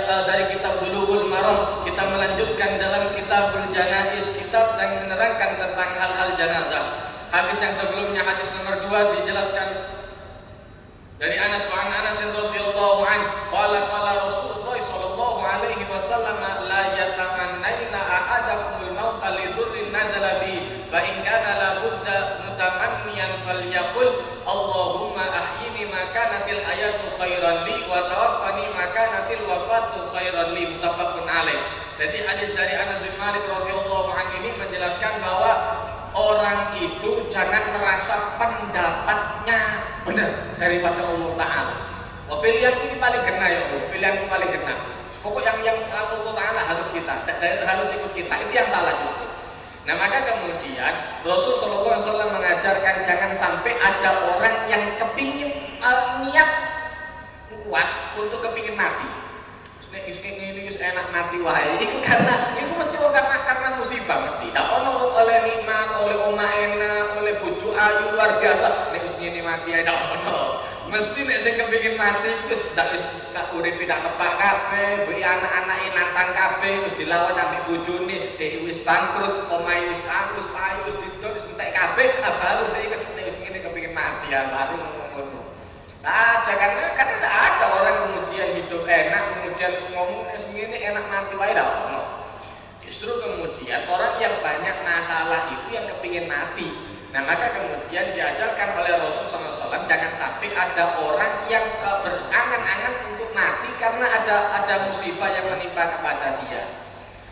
dari kitab Bulughul Maram, kita melanjutkan dalam Kitabul Janaiz, kitab yang menerangkan tentang hal-hal jenazah. Hadis yang sebelumnya, hadis nomor 2, dijelaskan dari Anas bin Anas radhiyallahu anhu, qala Rasulullah sallallahu alaihi wasallam, la yatamannaina ahadakumul mauta li dhurrin nazala bi, fa in kana la budda mutamanniyan falyaqul Allahumma ahyini ma kanatil hayatu khairan li wa tawaffani ma kanatil wafatu khairan li, muttafaqun alaih. Jadi hadis dari Anas bin Malik radhiyallahu anhu ini menjelaskan bahwa orang itu jangan merasa pendapatnya benar daripada Allah Ta'ala. Oh, pilihan ini paling kena ya Allah, pilihan paling kena. Pokok yang Allah Ta'ala harus kita, harus ikut kita, itu yang salah justru. Nah maka kemudian Rasul SAW mengajarkan jangan sampai ada orang yang kepingin niat kuat untuk kepingin mati. Ini enak mati wahai. Itu karena itu mesti karena musibah mesti. Tak ono oleh nikmat, oleh oma enak, oleh bojo ayu luar biasa. Nek ini mati ae tak ono. Mesti nek sing kepengin mati wis ndak urip tidak tepak kabeh, beli anak-anake nantang kabeh, wis dilawan ambek bojone, dhek wis bangkrut, omahe wis angus, ayu wis didol, wis entek kabeh, baru dhek nek wis ngene kepengin mati ya baru ngono. Ada karena tidak ada orang kemudian hidup enak, kemudian ngomong ngene enak mati wae dah ono. Justru kemudian orang yang banyak masalah itu yang kepingin mati. Nah maka kemudian diajarkan oleh Rasulullah SAW jangan sampai ada orang yang berangan-angan untuk mati karena ada musibah yang menimpa kepada dia,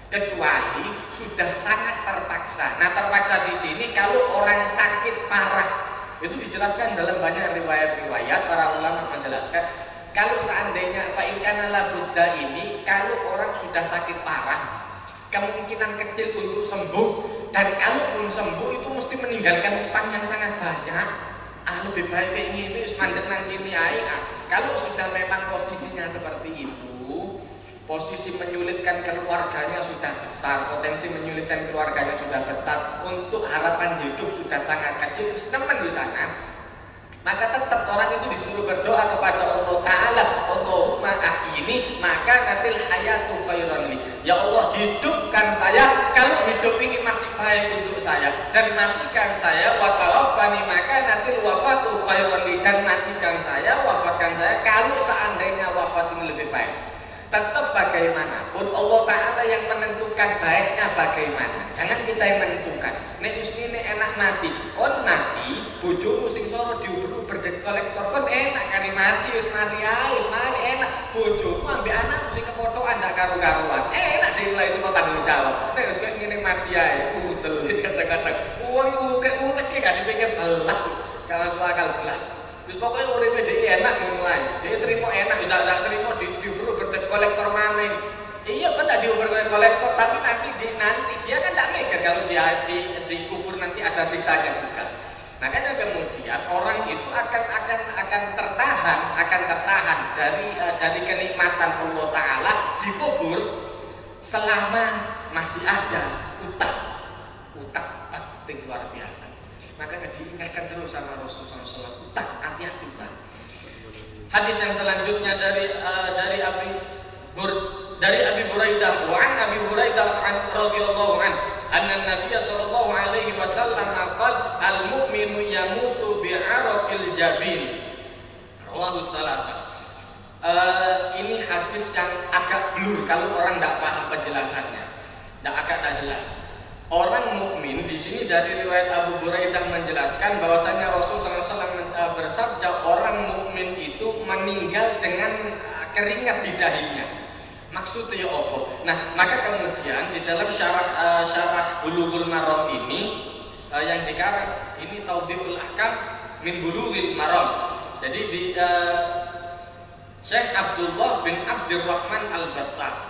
kecuali sudah sangat terpaksa. Nah terpaksa di sini kalau orang sakit parah, itu dijelaskan dalam banyak riwayat-riwayat para ulama menjelaskan kalau seandainya fa'inkanala Buddha ini, kalau orang sudah sakit parah kemungkinan kecil untuk sembuh, dan kalau belum sembuh itu mesti meninggalkan utang yang sangat banyak. Lebih baik kayak gini mandek nang gini aja. Kalau sudah memang posisinya seperti itu, posisi menyulitkan keluarganya sudah besar, potensi menyulitkan keluarganya sudah besar, untuk harapan hidup sudah sangat kecil, teman di sana, maka tetap orang itu disuruh berdoa kepada Allah Ta'ala, Allahumma ahyini maka natil hayatu khairan li. Ya Allah, hidupkan saya kalau hidup ini masih baik untuk saya, dan matikan saya wa tawaffani maka natil wafatu khairan li, dan matikan saya, wafatkan saya kalau seandainya wafat ini lebih baik. Tetap bagaimanapun Allah Ta'ala yang menentukan baiknya bagaimana, jangan kita yang menentukan. Nek usmine enak mati, kon mati bojomu sing soro diuber-uber dadi kolektor, kon enak kan mati wis mati ae, wis mati enak. Bojomu ambek anakmu sing kepotokan ndak karo-karuan, enak dinilai itu tanggung jawab. Nek wis koyo ngene mati ae, udel kadang-kadang wong utek gak dipikir belas kalau akal belas. Wis pokoke uripe dhewe enak ngono ae. Dhewe trimo enak, wis tak trimo diuber-uber dadi kolektor maneh. Iya kan tadi uber kolektor, tapi nanti dia kan tidak mikir kalau dia dikubur nanti ada siksanya juga. Makanya kemudian orang itu akan tertahan dari kenikmatan Allah Ta'ala dikubur selama masih ada utang penting luar biasa. Makanya diingatkan terus sama Rasulullah SAW, utang, hati-hati utang. Hadis yang selanjutnya dari Abi Buraidah, wa an Abi Buraidah radhiyallahu anhu anna Nabiy sallallahu alaihi wasallam qala al-mu'minu yamutu bi'araqil jabin. Rawahu Salasah. Ini hadis yang agak blur kalau orang tidak paham penjelasannya. Agak jelas. Orang mukmin di sini dari riwayat Abu Buraidah menjelaskan bahwasanya Rasulullah SAW bersabda orang mukmin itu meninggal dengan keringat di dahinya. Maksudnya apa? Nah, maka kemudian di dalam syarah Bulughul Maram ini yang dikarang ini Taudhihul Ahkam min Bulughil Maram. Jadi di Syekh Abdullah bin Abdurrahman Al-Bassar,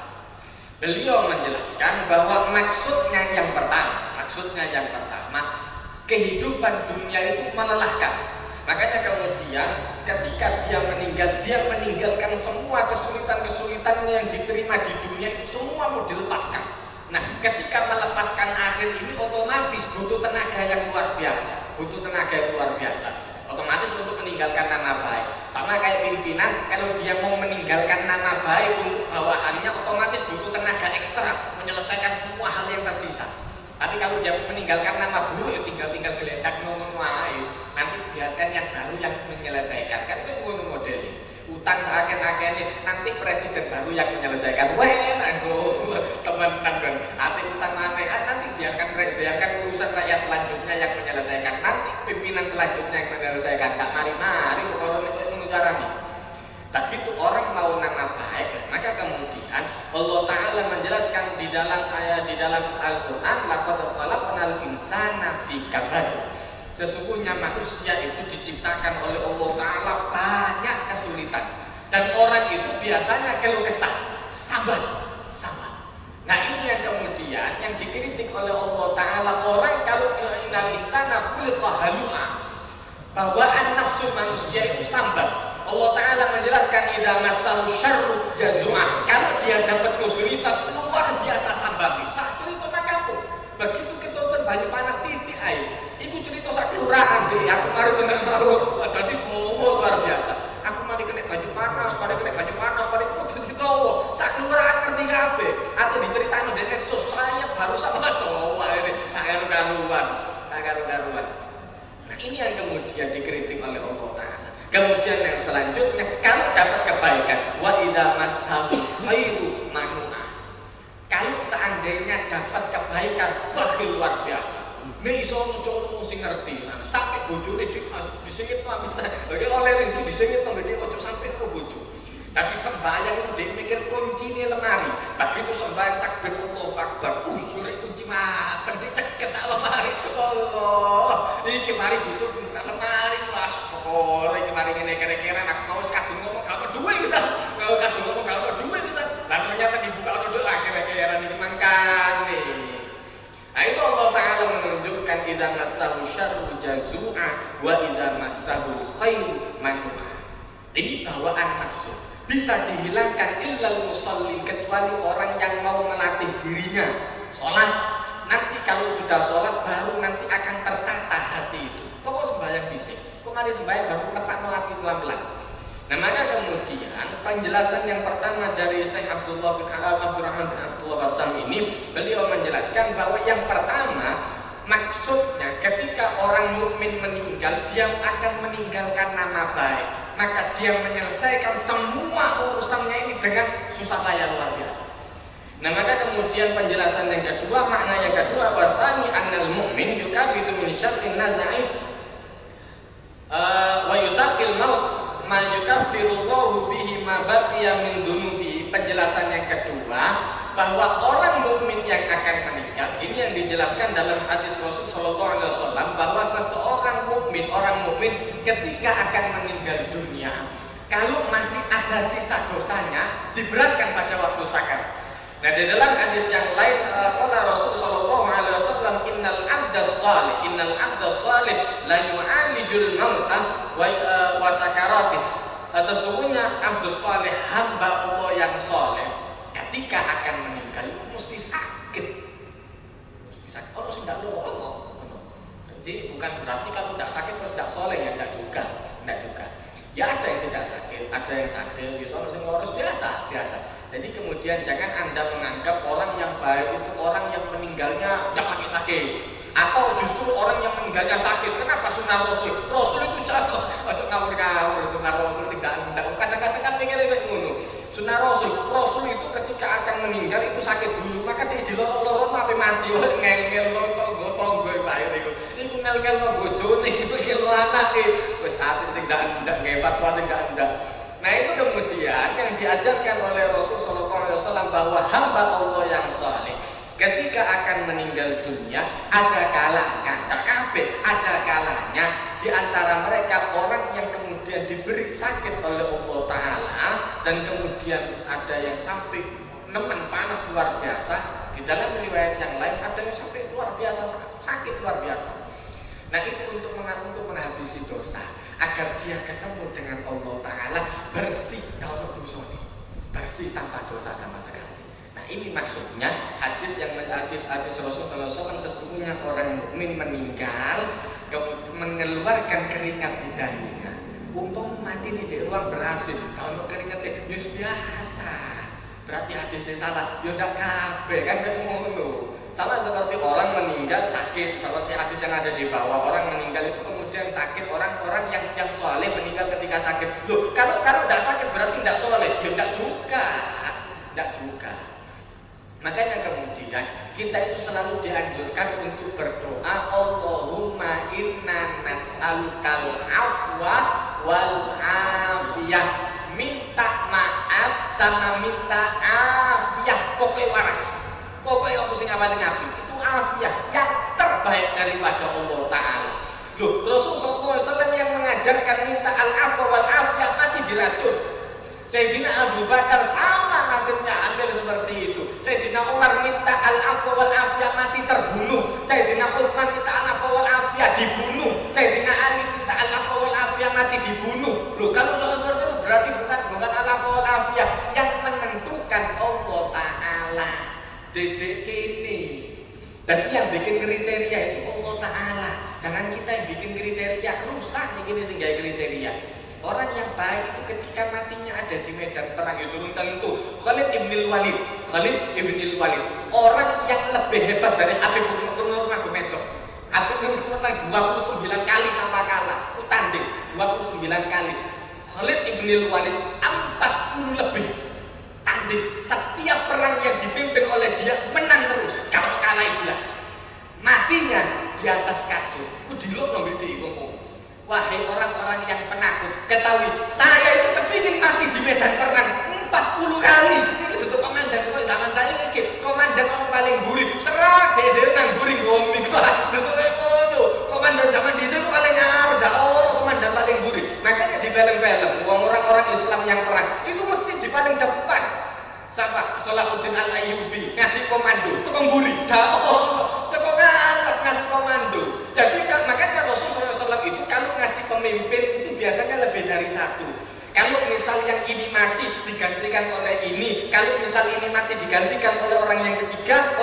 beliau menjelaskan bahwa maksudnya yang pertama, kehidupan dunia itu melelahkan. Makanya kemudian ketika dia meninggalkan semua kesulitan-kesulitannya yang diterima di dunia itu semua mau dilepaskan. Nah, ketika melepaskan akhir ini otomatis butuh tenaga yang luar biasa. Otomatis untuk meninggalkan nama baik. Sama kayak pimpinan, kalau dia mau meninggalkan nama baik untuk bawahan meninggalkan nama dulu ya tinggal geledak ngomong wae. Nanti biarkan yang baru yang menyelesaikan. Kan itu ngono modelnya. Utang seakan-akan nanti presiden baru yang menyelesaikan. Wah, langsung teman-teman kan. Nanti utang aneh, nanti biarkan urusan rakyat selanjutnya yang menyelesaikan. Nanti pimpinan selanjutnya yang menyelesaikan. Tak mari-mari kalau itu caranya. Tak gitu orang mau nama baik, maka kemudian Allah Ta'ala menjelaskan di dalam ayat di dalam Al-Quran, laqad khalaqnal insana fi kabad. Sesungguhnya manusia itu diciptakan oleh Allah Ta'ala banyak kesulitan, dan orang itu biasanya keluh kesah, sabar. Nah ini yang kemudian yang dikritik oleh Allah Ta'ala. Orang kalau innal insana khuliqa halu'a, bawaan nafsu manusia itu sambar. Allah Ta'ala menjelaskan idza massahu syarru jazua. Kalau dia dapat kesulitan luar biasa sambar. Sak cerita makaku. Begitu ketonton banyu panas titik air. Iku cerita sak kelurahan deh. Aku mari kena karo dadi luar biasa. Aku mari kena baju panas, mari cerita sak kelurahan ngerti kabeh. Atau diceritani dari medsos saya baru sama cowok ini sak karuan. Nah ini yang kemudian dikritik oleh Allah Ta'ala. Kemudian yang selanjutnya, kalau dapat kebaikan, wa idza massahu khairu manu'a. Kalau seandainya dapat kebaikan, wah luar biasa. Iso cowok sing ngerti, sampai bojone disengit bisa. Lagi oleh rezeki disengit ngene ojo sampai ke bojo. Tapi sembahyang itu dia mikir kuncinya lemari. Tapi itu sembahyang takbir Allahu Akbar. Sore kunci mateng sih ceket tak lemari. Allah, iki mari bojo lemari pas pokoknya iki mari ngene kira-kira aku mau kadung ngomong gak duwe bisa. Kalau kadung ngomong gak duwe bisa. Lah ternyata dibuka dulu lah kira-kira iki mangkane. Nah itu Allah Ta'ala menunjukkan idza massahu syarru jazua wa idza massahu khairu manu'a. Ini bawaan nafsu. Bisa dihilangkan illal musallin, kecuali orang yang mau melatih dirinya sholat. Nanti kalau sudah sholat baru nanti akan tertata hati itu. Kok sembahyang bisik, kok mari sembahyang baru tepat melatih pelan-pelan. Nah maka kemudian penjelasan yang pertama dari Syekh Abdurrahman bin Abdullah Bassam ini, beliau menjelaskan bahwa yang pertama maksudnya ketika orang mukmin meninggal, dia akan meninggalkan nama baik. Maka dia menyelesaikan semua urusannya ini dengan susah payah luar biasa. Nah maka kemudian penjelasan yang kedua, makna yang kedua, wasani annal mu'min yukabidu min syarrin nazai wa yusaqil maut ma yukaffirullahu bihi ma baqiya min dunubi. Penjelasan yang kedua, bahwa orang mukmin yang akan meninggal ini yang dijelaskan dalam hadis Rasul sallallahu alaihi wasallam, bahwa seseorang mukmin, orang mukmin ketika akan meninggal dunia, kalau masih ada sisa dosanya diberatkan pada waktu sakaraat. Nah di dalam hadis yang lain kata Rasul sallallahu alaihi wasallam, innal abda salih la yu'alijul mauta wa sakaratih. Sesungguhnya abdus salih, hamba Allah yang saleh, ketika akan meninggal itu mesti sakit. Orang sudah loh. Jadi bukan berarti kalau tidak sakit terus tidak soleh, ya tidak juga. Ya ada yang tidak sakit, ada yang sakit, misalnya ngurus biasa. Jadi kemudian jangan Anda menganggap orang yang baik itu orang yang meninggalnya tidak pakai sakit, atau justru orang yang meninggalnya sakit. Kenapa sunnah Rasul? Rasul itu jatuh, macam ngawur-ngawur. Sunnah Rasul tidak. Kadang-kadang mikirnya kayak ngono. Sunnah Rasul itu ketika akan meninggal itu sakit dulu, maka dia dilorong-lorong sampai mati. Ngel-ngel tonggo bae niku. Niku ngel-ngel bojone, iku ngel anake. Wis ati sing ndak ngepat wae sing ndak. Nah itu kemudian yang diajarkan oleh Rasul sallallahu alaihi wasallam, bahwa hamba Allah yang saleh ketika akan meninggal dunia ada kalanya, ada kalanya di antara mereka orang yang kemudian diberi sakit oleh Allah Ta'ala, dan kemudian ada yang sampai nemen panas luar biasa. Di dalam riwayat yang lain ada yang sampai luar biasa sakit luar biasa. Nah itu untuk menghabisi dosa, agar dia ketemu dengan Allah Ta'ala bersih, kalau dosanya bersih tanpa dosa sama sekali. Nah ini maksudnya hadis Rasulullah SAW, sesungguhnya orang mukmin meninggal mengeluarkan keringat di dahinya. Untung mati di ruang berhasil. Kalau keringatnya biasa, berarti hadisnya salah. Ya udah kabeh kan ngono. Sama seperti orang meninggal sakit, seperti hadis yang ada di bawah, orang meninggal itu kemudian sakit, orang-orang yang soleh meninggal ketika sakit. Loh, kalau tidak sakit berarti tidak soleh? Ya tidak juga. Makanya kemudian kita itu selalu dianjurkan untuk berdoa, Allahumma inna nas'alukal afwa wal afiyah. Minta maaf sama minta afiyah, pokoknya waras. Pokoknya aku sing paling apik itu afiyah yang terbaik daripada Allah Ta'ala. Loh, Rasulullah SAW yang mengajarkan minta al-afwa wal afiyah mati diracun. Sayyidina Abu Bakar sama nasibnya hampir seperti itu. Sayyidina Umar minta al-afwa wal afiyah mati terbunuh. Sayyidina Utsman minta al-afwa wal afiyah dibunuh. Sayyidina Ali minta al-afwa wal afiyah mati dibunuh. Loh, kalau seperti itu berarti bukan al-afwa wal afiyah yang menentukan Allah Ta'ala. Dedek ini. Dan yang bikin kriteria itu Allah Ta'ala. Jangan kita yang bikin kriteria, rusak ini sehingga kriteria. Orang yang baik itu ketika matinya ada di medan perang itu turun tentu. Khalid ibn Walid. Orang yang lebih hebat dari Habib Nurmagomedov. Habib Nurmagomedov 29 kali tanpa kalah. Itu tanding 29 kali. Khalid ibn Walid 40 lebih tanding. Setiap perang yang dipimpin oleh dia menang terus. Kalau kalah iblis. Matinya di atas kasur. Kudilok nomor itu. Wahai orang-orang yang penakut, ketahui saya itu kepingin mati di medan perang 40 kali. Ini itu komandan zaman saya ini komandan orang paling gurih. Serak dede nang gurih gombi komandan zaman di sini paling ngarep komandan paling gurih. Makanya di film-film orang-orang Islam yang perang itu mesti di paling depan. Siapa? Salahuddin Al-Ayyubi ngasih komando, tukang gurih. Tukang ngarep ngasih komando. Jadi makanya Rasulullah SAW itu kalau ngasih pemimpin itu biasanya lebih dari satu. Kalau misal yang ini mati digantikan oleh ini, kalau misal ini mati digantikan oleh orang yang ketiga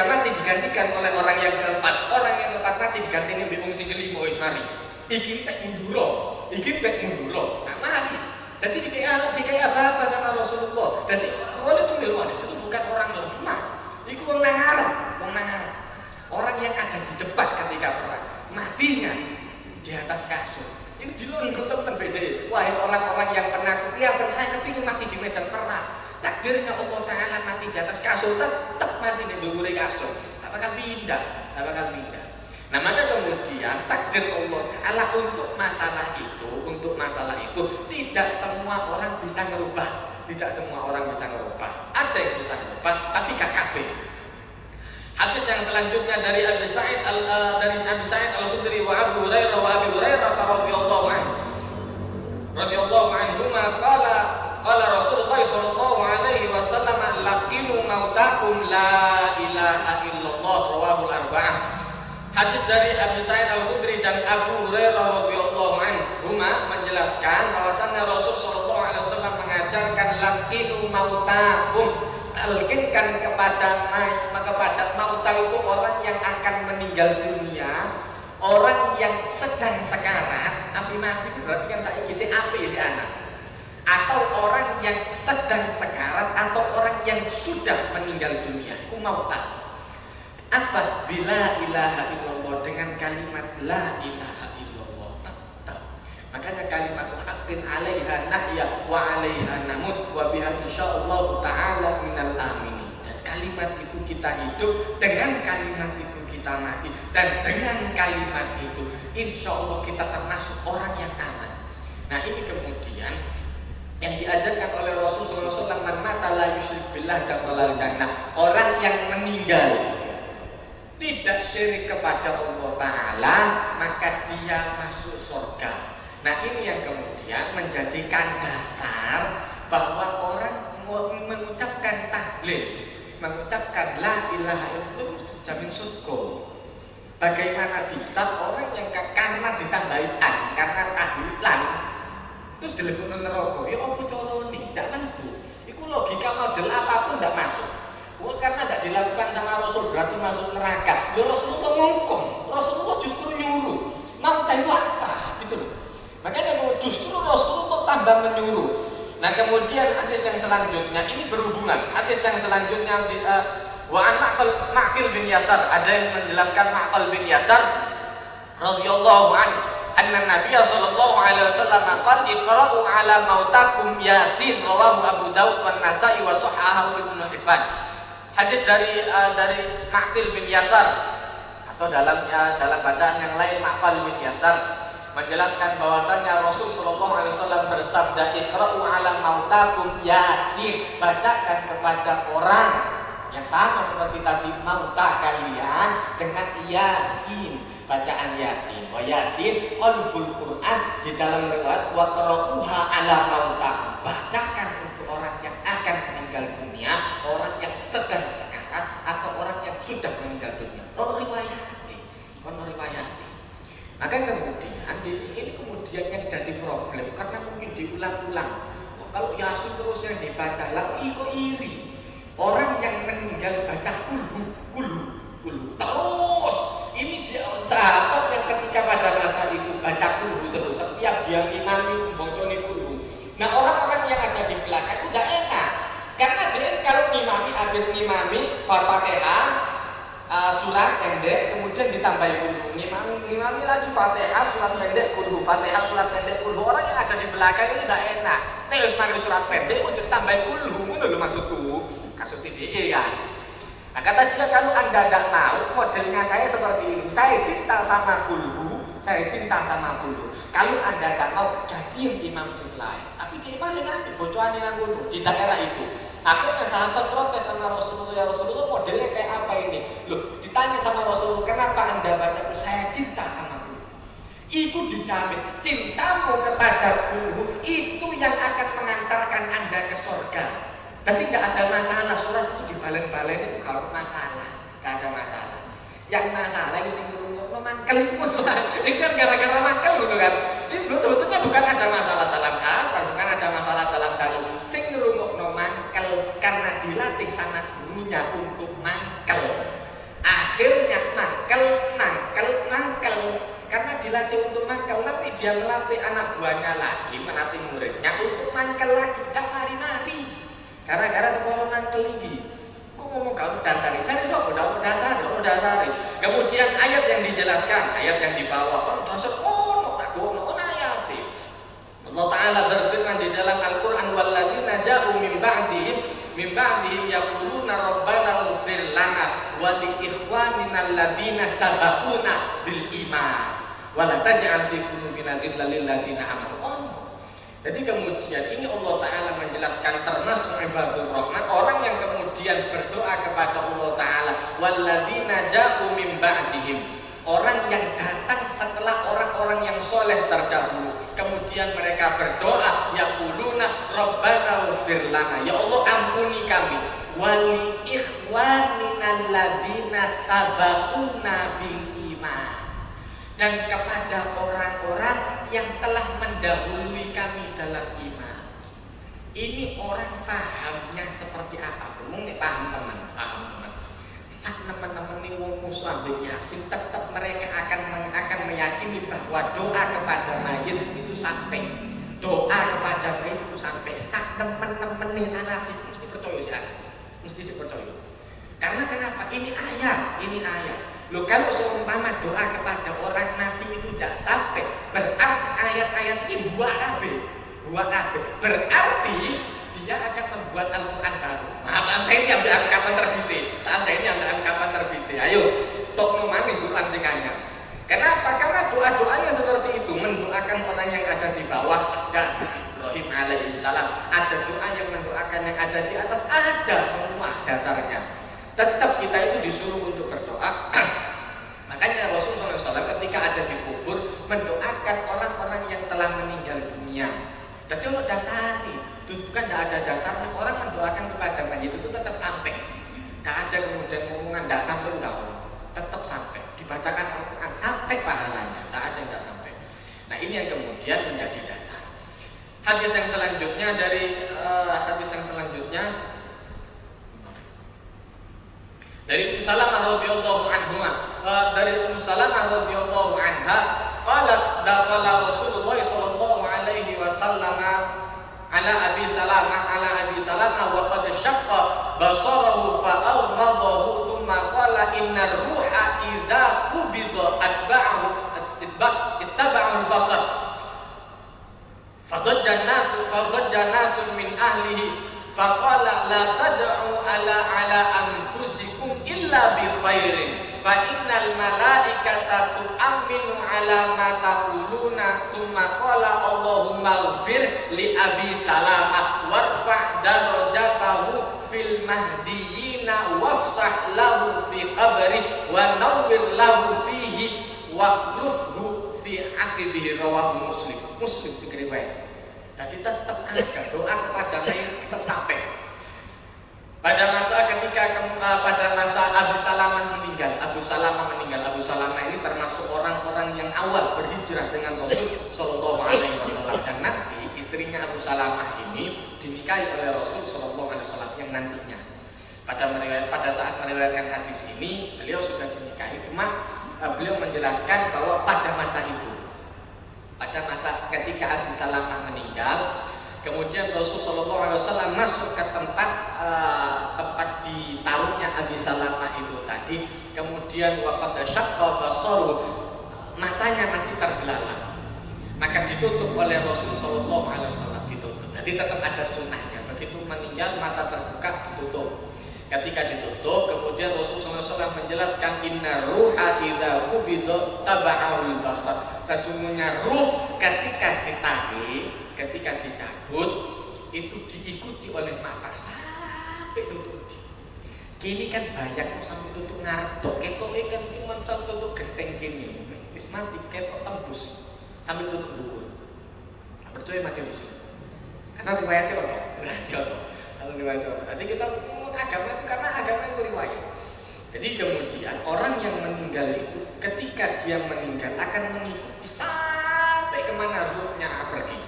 mati digantikan oleh orang yang keempat, orang yang keempat mati digantikan bingung sing kelima wis mari. Iki tek munduro. Nah, mari. Jadi dikaya apa sama Rasulullah. Jadi oleh itu bukan orang lemah. Iku wong nangaran. Orang yang ada di depan ketika perang, matinya di atas kasur. Itu dilun tetap terbeda. Wahai orang-orang yang penakut, saya kepingin mati di medan perang. Takdirnya Allah Ta'ala mati di atas kasur, tetap mati di dhuwure kasur. Apakah pindah? Nah, maka kemudian takdir Allah Ta'ala untuk masalah itu tidak semua orang bisa ngerubah. Ada yang bisa ngerubah, tapi gak kabeh. Hadis yang selanjutnya dari Abi Sa'id Al-Khudri wa Abu Hurairah radhiyallahu anhuma qala Rasulullah sallallahu alaihi wasallam laqinu mautakum la ilaha illallah rawahul arba'ah. Hadis dari Abi Sa'id Al-Khudri dan Abu Hurairah radhiyallahu anhuma menjelaskan bahwasannya Rasul sallallahu alaihi wasallam mengajarkan laqinu mautakum, talqinkan kepada mauta itu orang yang akan meninggal dunia, orang yang sedang sekarat, api mati berarti kan saya isi api isi anak, atau orang yang sedang sekarat atau orang yang sudah meninggal dunia, mauta. Apa? Bila ilaha illallah, dengan kalimat la ilaha illallah tetap. Makanya kalimat haqqin 'alaiha nahya wa 'alaiha namut wa biha insyaallah ta'ala minal aminin. Dan kalimat itu kita hidup, dengan kalimat itu kita mati, dan dengan kalimat itu insyaallah kita termasuk orang yang aman. Nah, ini kemudian yang diajarkan oleh Rasulullah SAW, man mata la yusyrik billah dakhalal jannah. Orang yang meninggal tidak syirik kepada Allah Ta'ala, maka dia masuk surga. Nah, ini yang kemudian menjadikan dasar bahwa orang mengucapkan tahlil, mengucapkan la ilaha illallah jamin surga. Bagaimana bisa orang yang karena ditambahi karena tahlilan terus dilebokno neraka? Ya apa carane? Ndak tentu. Iku logika model apapun ndak masuk. Karena tidak dilakukan sama Rasul berarti masuk neraka. Ya Rasulullah ngongkong, Rasulullah justru nyuruh. Mau tahu apa? Gitu loh. Makanya justru Rasulullah tambah menyuruh. Nah, kemudian hadis yang selanjutnya ini berhubungan. Hadis yang selanjutnya Wa an Ma'qil bin Yasar, ada yang menjelaskan Ma'qil bin Yasar radhiyallahu anhu anna Nabiy sallallahu alaihi wasallam qala iqra'u ala mautakum Yasin, rawahu Abu Dawud wan Nasa'i wa sahahahu Ibnu Hibban. Hadis dari Ma'qil bin Yasar, atau dalam bacaan yang lain Ma'qil bin Yasar, menjelaskan bahwasanya Rasul sallallahu alaihi wasallam bersabda, iqra'u ala mautakum Yasin, bacakan kepada orang yang sama seperti tadi mauta kalian dengan Yasin, bacaan Yasin. Wa Yasin qalbul Quran, di dalam riwayat wa qara'uha ala mautakum, bacakan untuk orang yang akan meninggal dunia, orang yang sedang sekarang atau orang yang sudah meninggal dunia. Riwayat. Maka kemudian ini kemudian yang jadi problem karena mungkin diulang-ulang. Kalau Yasin terus yang dibaca lagi kok iri. Orang yang meninggal baca kulhu terus. Ini dia sahabat yang ketika pada masa itu baca kulhu terus, setiap dia ngimami boconi kulhu. Nah, orang-orang yang ada di belakang itu tidak enak. Karena dia kalau ngimami, habis ngimami Fatihah, surat pendek, kemudian ditambahi kulhu. Ngimami lagi Fatihah, surat pendek, kulhu. Fatihah, surat pendek, kulhu. Orang yang ada di belakang ini tidak enak. Terus mari surat pendek, kemudian ditambahi kulhu. Itu loh maksudku. Kasus ini ya. Nah, kata dia, kalau anda tidak mau, modelnya saya seperti ini. Saya cinta sama kulhu, saya cinta sama kulhu. Kalau anda tidak mau, jadiin imam lain. Tapi gimana nanti bocorannya nang kulhu di daerah itu. Akhirnya sahabat protes sama Rasulullah, ya Rasulullah modelnya kayak apa ini? Loh, ditanya sama Rasulullah, kenapa anda baca? Saya cinta sama kulhu. Itu dijamin, cintamu kepada kulhu itu yang akan mengantarkan anda ke surga. Tapi tidak ada masalah, surat itu dibalen-balen itu kalau masalah, tidak ada masalah. Yang masalah itu sing ngurung mangkel, ini kan gara-gara mangkel gitu kan. Ini sebetulnya bukan ada masalah dalam kasar, bukan ada masalah dalam dalil. Sing ngurung mangkel karena dilatih sama gurunya untuk mangkel. Akhirnya mangkel. Karena dilatih untuk mangkel, nanti dia melatih anak buahnya lagi, melatih muridnya untuk mangkel lagi, tidak mari-mari. Gara-gara kekolongan tinggi. Kok ngomong kamu dasari? Saya sok udah dasari. Kemudian ayat yang dijelaskan, ayat yang dibawa, dasar tak gono ayat. Allah Taala berfirman di dalam Al-Qur'an, walladzina ja'u min ba'dihim yaquluna rabbana ighfir lana wa li ikhwanina alladzina sabaquna bil iman wa la taj'al fi qulubina ghillan lil ladzina amanu. Jadi kemudian ini Allah Ta'ala menjelaskan termasuk ibadur rahman, orang yang kemudian berdoa kepada Allah Ta'ala, walladzina ja'u min ba'dihim, orang yang datang setelah orang-orang yang soleh terdahulu, kemudian mereka berdoa, yaquluna rabbana ighfir lana, ya Allah ampuni kami, wali ikhwanina alladzina sabaquna bil iman, dan kepada orang-orang yang telah mendahului kami dalam iman. Ini orang pahamnya seperti apa? Mungkin paham teman. Saat teman-teman ini wong musuh Yasin, tetap mereka akan meyakini bahwa doa kepada mayit itu sampai. Doa kepada mayit itu sampai. Saat teman-teman ini salafi mesti percaya sih, mesti percaya. Karena kenapa? Ini ayat. Loh, kalau seumpama doa kepada orang mati itu tidak sampai, berarti ayat-ayat ini buat apa? Berarti dia akan membuat Al-Quran baru. Ini yang kapan terbit. Ayo, tok nomani Quran singanya. Kenapa? Karena doa-doanya seperti itu, mendoakan orang yang ada di bawah, dan Ibrahim alaihissalam ada doa yang mendoakan yang ada di atas, ada semua dasarnya. Tetap kita itu disuruh untuk berdoa. Makanya Rasulullah SAW ketika ada di kubur mendoakan orang-orang yang telah meninggal dunia. Jadi kalau dasari, itu kan tidak ada dasarnya. Orang mendoakan kepada mayit itu tetap sampai. Tidak ada kemudian ngomongan tidak sampai udah, tetap sampai. Dibacakan Al-Quran sampai pahalanya. Tidak ada yang tidak sampai. Nah, ini yang kemudian menjadi dasar. Hadis yang selanjutnya dari Ummu Salamah radhiyallahu anha, qalat dakhala Rasulullah sallallahu alaihi wasallam ala Abi Salamah wa qad syaqqa basarahu fa awradahu khairin fa innal malaikata tu'minu ala ma taquluna thumma qala Allahumma ighfir li Abi Salamah warfa' darajatahu fil mahdiyina wafsah lahu fi qabri wa nawwir lahu fihi wakhlufhu fi aqibihi. Rawahu Muslim riwayat. Jadi tetap ada doa kepada mayit, tetap sampai. Pada masa Abu Salamah meninggal. Abu Salamah ini termasuk orang-orang yang awal berhijrah dengan Rasul Shallallahu Alaihi Wasallam. Dan nanti istrinya Abu Salamah ini dinikahi oleh Rasul Shallallahu Alaihi Wasallam yang nantinya. Pada saat meriwayatkan hadis ini, beliau sudah dinikahi. Cuma beliau menjelaskan bahwa pada masa itu, pada masa ketika Abu Salamah meninggal, kemudian Rasul Shallallahu Alaihi Wasallam masuk ke tempat ditaruhnya Abi Salamah itu tadi. Kemudian waqad syaqqa basaru, matanya masih terbelalak, maka ditutup oleh Rasul Shallallahu Alaihi Wasallam, ditutup. Jadi tetap ada sunnahnya, begitu meninggal mata terbuka ditutup. Ketika ditutup, kemudian Rasul Shallallahu Alaihi Wasallam menjelaskan inna ruha idza qubida taba'ul basar. Sesungguhnya ruh ketika ditarik, ketika dicabut, itu diikuti oleh mata sampai tutup. Kini kan banyak sampai tutup ngartok, ketok kan cuma sampai tutup genteng kini. Wis mati ketok tembus sampai tutup buku. Percaya mati wis. Karena riwayatnya orang, kalau riwayatnya. Jadi kita agama itu karena agama itu riwayat. Jadi kemudian orang yang meninggal itu ketika dia meninggal akan mengikuti sampai kemana ruhnya pergi.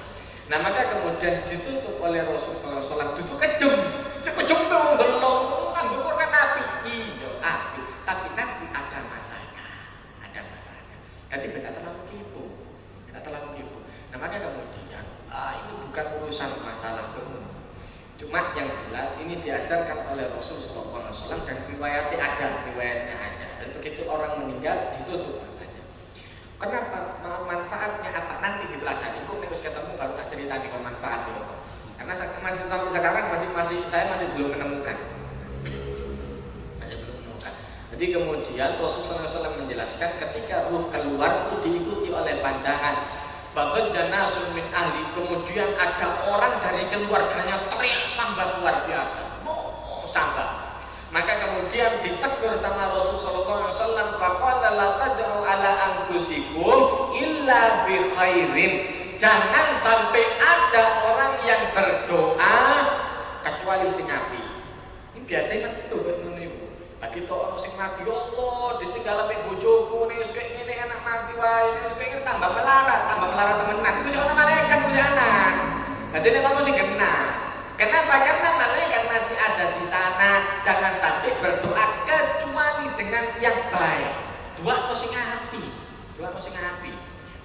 Nah maka kemudian ditutup oleh Rasulullah SAW. Tutup kejum dong, kan bukur kan api, iya api. Tapi nanti ada masanya. Jadi kita terlalu kipu. Nah maka kemudian ini bukan urusan masalah umum. Cuma yang jelas ini diajarkan oleh Rasulullah SAW dan riwayatnya ada. Dan begitu orang meninggal ditutup matanya. Kenapa? Manfaatnya apa? Nanti dipelajari. Kok harus ketemu baru tak cerita di manfaatnya. Karena masih sampai sekarang saya masih belum menemukan. Jadi kemudian Rasulullah SAW menjelaskan ketika ruh keluar itu diikuti oleh pandangan. Bahkan janasun min ahli, kemudian ada orang dari keluarganya teriak sambat luar biasa, sambat. Maka kemudian ditegur sama Rasulullah SAW, faqala la tad'u ala anfusikum illa bi khairin. Jangan sampai ada orang yang berdoa kecuali sing apik. Ini biasanya itu ngono iku. Bagi to orang sing mati, ya Allah, ditinggal ambek bojoku nek wis kaya ngene anak mati wae, wis kaya tambah melarat temenan. Itu orang malaikat punya anak. Jadi nek kamu sing kena. Kenapa? Karena malaikat masih ada di sana. Jangan sampai berdoa kecuali dengan yang baik. Dua sing api.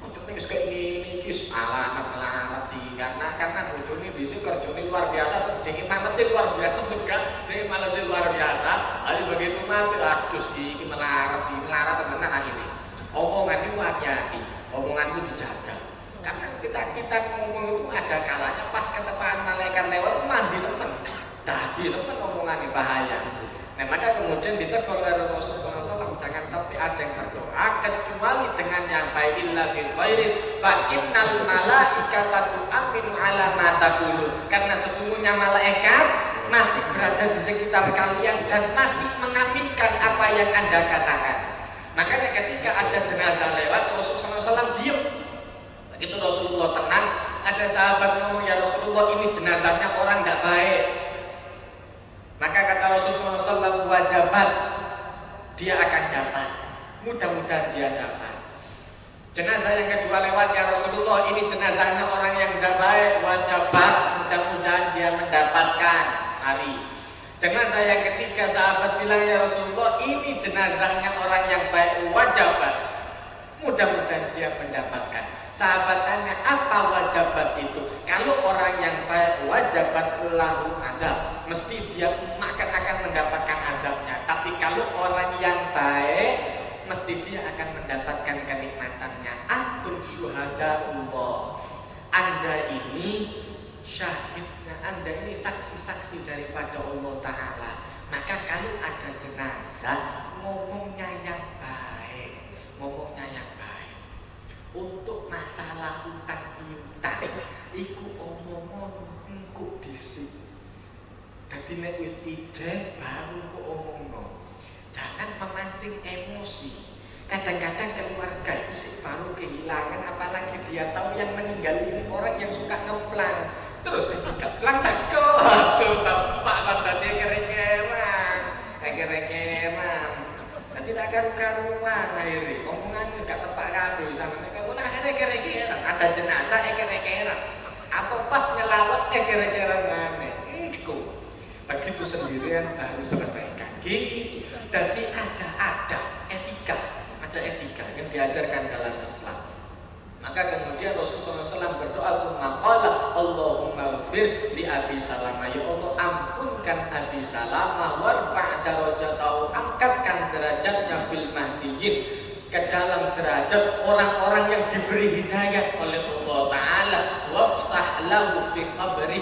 Untuk nek wis kaya ngene iki melarat iki karena bojone bisa kerjane luar biasa terus dhewe malese luar biasa juga. Dhewe malese luar biasa. Ali begitu mati adus iki melarat tenan akhirnya. Omongan itu hati-hati, omongan itu dijaga. Karena kita ngomong itu ada kalanya pas ketepaan malaikat lewat mandi temen. Tadi temen omongannya bahaya. Nah maka kemudian ditegur oleh Rasulullah SAW, jangan sampai ada yang berdoa kecuali dengan yang baik illa fil khairin fa innal malaikata tu'minu ala ma taqulun. Karena sesungguhnya malaikat masih berada di sekitar kalian dan masih mengaminkan apa yang Anda katakan. Makanya ketika ada jenazah lewat, Rasulullah SAW diam. Begitu Rasulullah tenang, ada sahabat ngomong, ya Rasulullah ini jenazahnya orang tidak baik. Maka kata Rasulullah SAW, wajabat, dia akan dapat. Mudah-mudahan dia dapat. Jenazah yang kedua lewat, ya Rasulullah ini jenazahnya orang yang tidak baik. Wajabat, mudah-mudahan dia mendapatkan. Mari. Jenazah yang ketiga sahabat bilang, ya Rasulullah ini jenazahnya orang yang baik. Wajabat, mudah-mudahan dia mendapatkan. Sahabat tanya, apa wajabat itu? Kalau orang yang baik, wajabat lahu adab, mesti dia akan mendapatkan adabnya. Tapi kalau orang yang baik, mesti dia akan mendapatkan kenikmatannya. Antum syuhadaullah. Anda ini syahidnya, Anda ini saksi-saksi daripada Allah Ta'ala. Maka kalau ada jenazah, ngomong Ide baru kok omongno. Jangan memancing emosi. Kadang-kadang keluarga itu sih baru kehilangan, apalagi dia tahu yang meninggal ini orang yang suka ngeplang. Terus ngeplang tak kok. Aduh, bapak katanya kere-keran. Nanti tak karu-karuan akhirnya. Omongannya gak tepat kabeh sama mereka. Nah, akhirnya kere-keran. Ada jenazah kere-keran. Atau pas nyelawatnya kere-keran aneh. Begitu sendirian harus selesaikan. Gini, jadi ada etika yang diajarkan dalam Islam. Maka kemudian Rasulullah SAW berdoa, "Maqala Allahumma ighfir li Abi Salamah." Ya Allah, ampunkan Abi Salamah, warfa' darajatahu, angkatkan derajatnya fil mahdiyyin, ke dalam derajat orang-orang yang diberi hidayah oleh Allah Ta'ala, wafsah lahu fi qabri,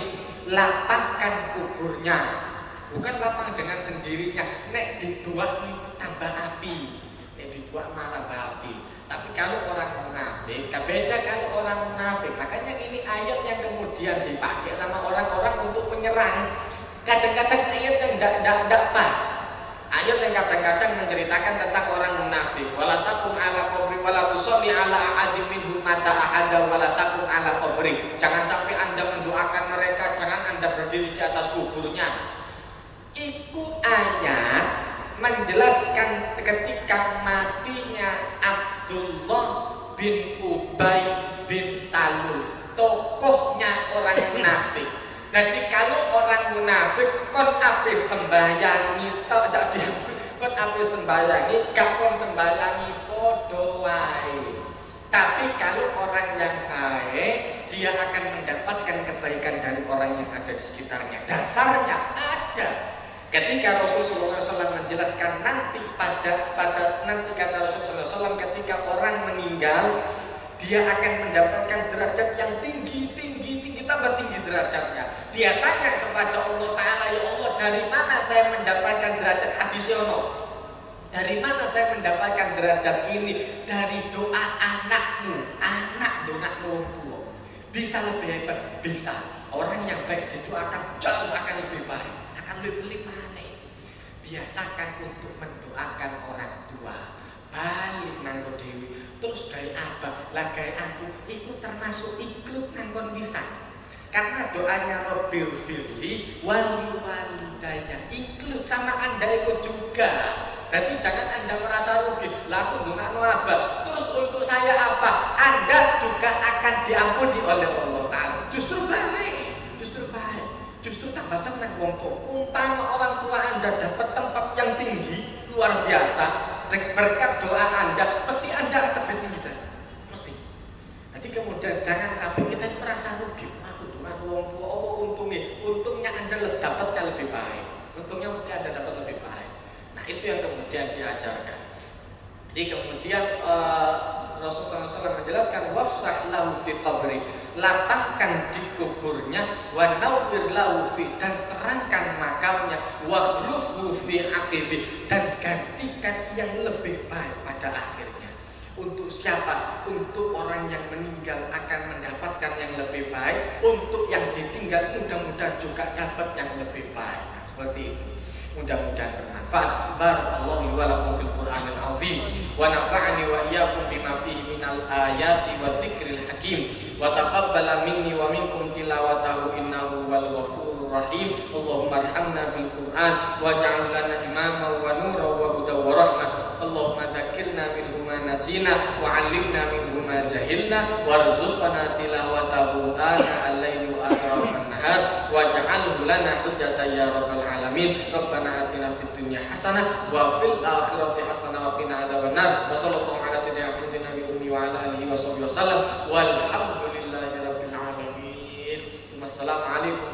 lapangkan kuburnya. Bukan lapang dengan sendirinya, nek dibuat tambah api, nek dibuat malah api. Tapi kalau orang munafik, beda kalau orang munafik. Makanya ini ayat yang kemudian dipakai sama orang-orang untuk menyerang. Kadang-kadang ayat yang tidak pas. Ayat yang kadang-kadang menceritakan tentang orang munafik. Wala taqum ala qabri wala tusalli ala ahadin minhum mata ahada wala taqum ala qabri. Jangan sampai Anda mendoakan mereka, jangan Anda berdiri di atas kuburnya. Itu ayat menjelaskan ketika matinya Abdullah bin Ubay bin Salul, tokohnya orang munafik. Jadi kalau orang munafik kon ape sembayangi tok dak dia kon ape sembayangi gak kon sembayangi padha wae. Tapi kalau orang yang baik, dia akan mendapatkan kebaikan dari orang yang ada di sekitarnya. Dasarnya ada. Ketika Rasulullah SAW menjelaskan nanti nanti kata Rasulullah SAW, ketika orang meninggal, dia akan mendapatkan derajat yang tinggi, tambah tinggi derajatnya. Dia tanya kepada Allah Ta'ala, ya Allah, dari mana saya mendapatkan derajat adisional? Dari mana saya mendapatkan derajat ini? Dari doa anakmu, anak donakmu tua. Bisa lebih hebat? Bisa. Orang yang baik didoakan jauh akan lebih baik, akan lebih mana? Biasakan untuk mendoakan orang tua. Balik nanggo dewi. Terus gaya apa? Lah gaya aku itu termasuk ikut nanggon bisa. Karena doanya Rabbil firli wali walidayya, ikut sama Anda ikut juga. Jadi jangan Anda merasa rugi. Laku donakno apa? Terus untuk saya apa? Anda juga akan diampuni oleh Allah Ta'ala. Justru baik. Justru tambah senang wong tua. Umpama orang tua Anda dapat tempat yang tinggi, luar biasa, berkat doa Anda, pasti Anda akan lebih tinggi tadi. Pasti. Jadi kemudian jangan sampai kita merasa rugi. Aku doa wong tua, untungnya Anda dapatnya lebih baik. Untungnya mesti Anda dapat lebih baik. Nah itu yang kemudian diajarkan. Jadi kemudian Rasulullah SAW menjelaskan wafsah lahu fi qabri, lapangkan di kuburnya, wa nawwir lahu fi, dan terangkan makamnya, wa khlufu fi aqibi, dan gantikan yang lebih baik pada akhirnya. Untuk siapa? Untuk orang yang meninggal akan mendapatkan yang lebih baik. Untuk yang ditinggal mudah-mudahan juga dapat yang lebih baik. Nah, seperti itu. Mudah-mudahan bermanfaat. Barakallahu wa lakum fil Qur'anil azim wa nafa'ani wa iyyakum bima fihi minal ayati wa dzikril hakim wa taqabbala minni wa minkum tilawatahu innahu wal ghafurur rahim. Allahumma arhamna bil Qur'an waj'al lana imama wa nura wa huda wa rahmah. Allahumma dzakkirna minhu ma nasina wa 'allimna minhu ma jahilna warzuqna tilawatahu ana al-laili wa atrafan nahar waj'alhu lana hujjatan ya rabbal alamin. Rabbana atina fid dunya hasanah wa fil akhirati hasanah wa qina adzabannar. Wa sallallahu ala sayyidina Muhammadin wa ala alihi wa sahbihi wasallam walhamdulillahi rabbil alamin. Wassalamu alaikum